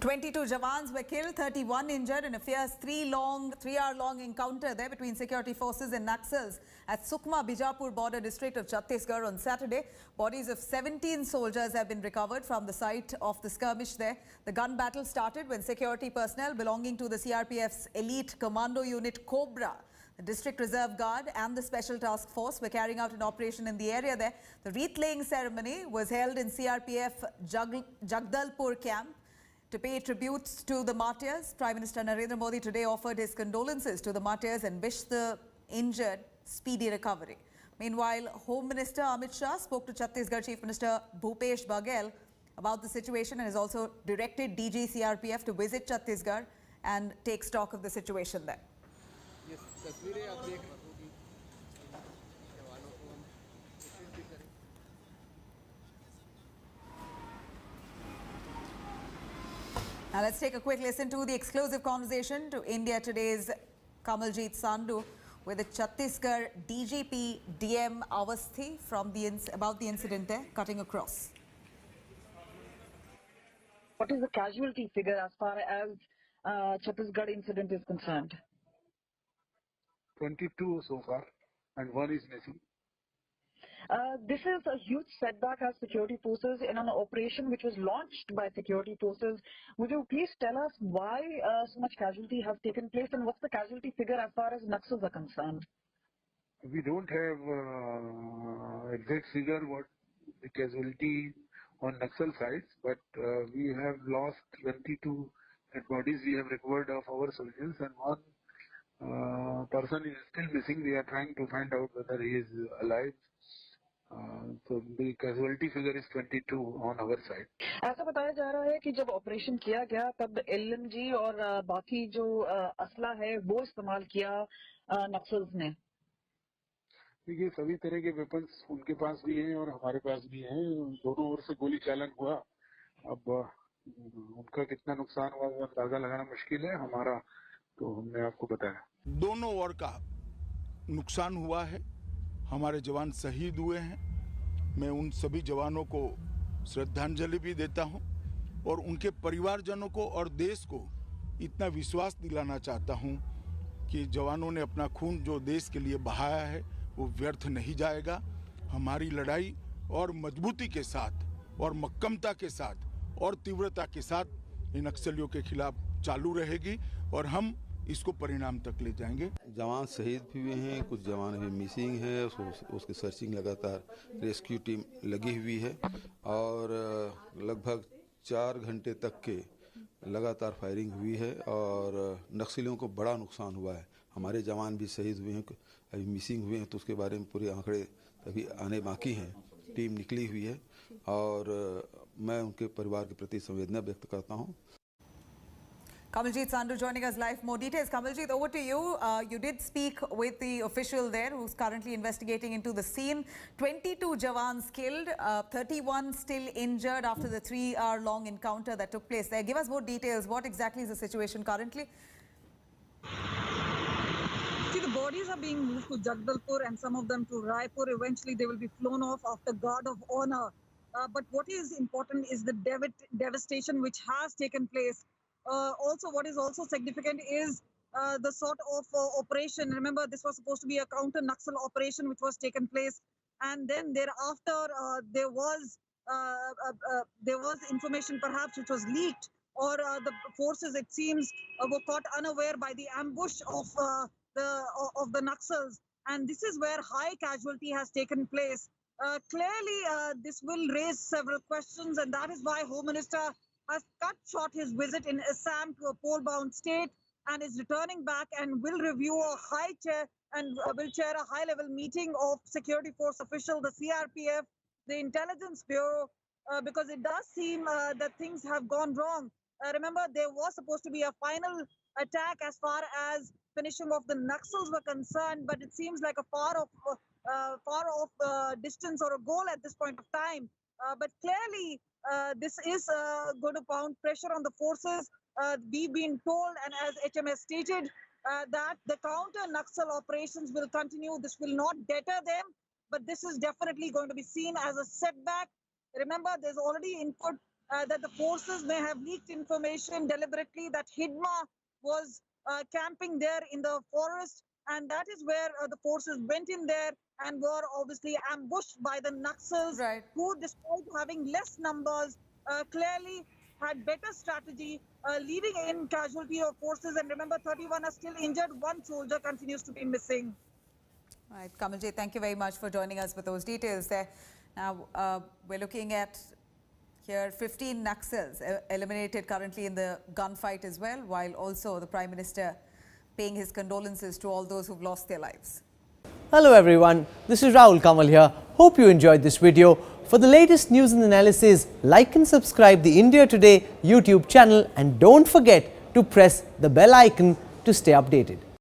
22 Jawans were killed, 31 injured in a fierce three-hour-long encounter there between security forces and Naxals at Sukma-Bijapur border district of Chhattisgarh on Saturday. Bodies of 17 soldiers have been recovered from the site of the skirmish there. The gun battle started when security personnel belonging to the CRPF's elite commando unit Cobra, the District Reserve Guard and the Special Task Force were carrying out an operation in the area there. The wreath-laying ceremony was held in CRPF Jagdalpur camp. To pay tributes to the martyrs, Prime Minister Narendra Modi today offered his condolences to the martyrs and wished the injured speedy recovery. Meanwhile, Home Minister Amit Shah spoke to Chhattisgarh Chief Minister Bhupesh Baghel about the situation and has also directed DG CRPF to visit Chhattisgarh and take stock of the situation there. Yes, तस्वीरें आप देख रहे होगी जवानों को हम कोशिश भी करें. Now let's take a quick listen to the exclusive conversation to India Today's Kamaljeet Sandhu with the Chhattisgarh DGP DM Awasthi from about the incident there, cutting across. What is the casualty figure as far as Chhattisgarh incident is concerned? 22 so far, and one is missing. This is a huge setback as security forces in an operation which was launched by security forces. Would you please tell us why so much casualty has taken place and what's the casualty figure as far as Naxals are concerned? We don't have exact figure what the casualty on Naxal sides, but we have lost 22 dead bodies we have recovered of our soldiers, and one person is still missing. We are trying to find out whether he is alive. So the casualty figure is 22 on our side. ऐसा बताया जा रहा है कि जब operation किया गया तब LMG और बाकी जो असला है वो इस्तेमाल किया नक्सल्स ने. देखिए सभी तरह के वेपन्स उनके पास भी हैं और हमारे पास भी हैं. दोनों ओर से गोली चालन हुआ. अब उनका कितना नुकसान हुआ वो अंदाजा लगाना मुश्किल है. हमारा तो हमने आपको बताया. दोनों ओर का नुकसान हुआ है. हमारे जवान शहीद हुए हैं. मैं उन सभी जवानों को श्रद्धांजलि भी देता हूं और उनके परिवारजनों को और देश को इतना विश्वास दिलाना चाहता हूं कि जवानों ने अपना खून जो देश के लिए बहाया है वो व्यर्थ नहीं जाएगा. हमारी लड़ाई और मजबूती के साथ और मक्कमता के साथ और तीव्रता के साथ इन नक्सलियों के खिलाफ चालू रहेगी और हम इसको परिणाम तक ले जाएंगे. जवान शहीद भी हुए हैं, कुछ जवान भी मिसिंग है. उसकी सर्चिंग लगातार रेस्क्यू टीम लगी हुई है और लगभग 4 घंटे तक के लगातार फायरिंग हुई है और नक्सलियों को बड़ा नुकसान हुआ है. हमारे जवान भी शहीद हुए हैं, अभी मिसिंग हुए हैं, तो उसके बारे में पूरे आंकड़े अभी आने बाकी हैं. टीम निकली हुई है और मैं उनके परिवार के प्रति संवेदना व्यक्त करता हूँ. Kamaljeet Sandhu joining us live. More details. Kamaljeet, over to you. You did speak with the official there who's currently investigating into the scene. 22 Jawans killed, 31 still injured after the 3-hour-long encounter that took place there. Give us more details. What exactly is the situation currently? See, the bodies are being moved to Jagdalpur and some of them to Raipur. Eventually, they will be flown off after guard of honor. But what is important is the devastation which has taken place. Also, what is also significant is the sort of operation. Remember, this was supposed to be a counter-Naxal operation which was taken place. And then thereafter, there was information perhaps which was leaked, or the forces, it seems, were caught unaware by the ambush of the Naxals. And this is where high casualty has taken place. Clearly, this will raise several questions, and that is why Home Minister has cut short his visit in Assam to a poll-bound state and is returning back and will review will chair a high-level meeting of security force officials, the CRPF, the Intelligence Bureau, because it does seem that things have gone wrong. Remember, there was supposed to be a final attack as far as finishing off the Naxals were concerned, but it seems like a far off distance or a goal at this point of time. But clearly, this is going to pound pressure on the forces. We've been told, and as HMS stated, that the counter-Naxal operations will continue. This will not deter them, but this is definitely going to be seen as a setback. Remember, there's already input that the forces may have leaked information deliberately that Hidma was camping there in the forest, and that is where the forces went in there and were obviously ambushed by the Naxals, Right. who, despite having less numbers, clearly had better strategy, leaving in casualty of forces. And remember, 31 are still injured. One soldier continues to be missing. All right, Kamalji, thank you very much for joining us with those details there. Now, we're looking at here 15 Naxals eliminated currently in the gunfight as well, while also the Prime Minister paying his condolences to all those who've lost their lives. Hello everyone, this is Rahul Kamal here. Hope you enjoyed this video. For the latest news and analysis, like and subscribe the India Today YouTube channel, and don't forget to press the bell icon to stay updated.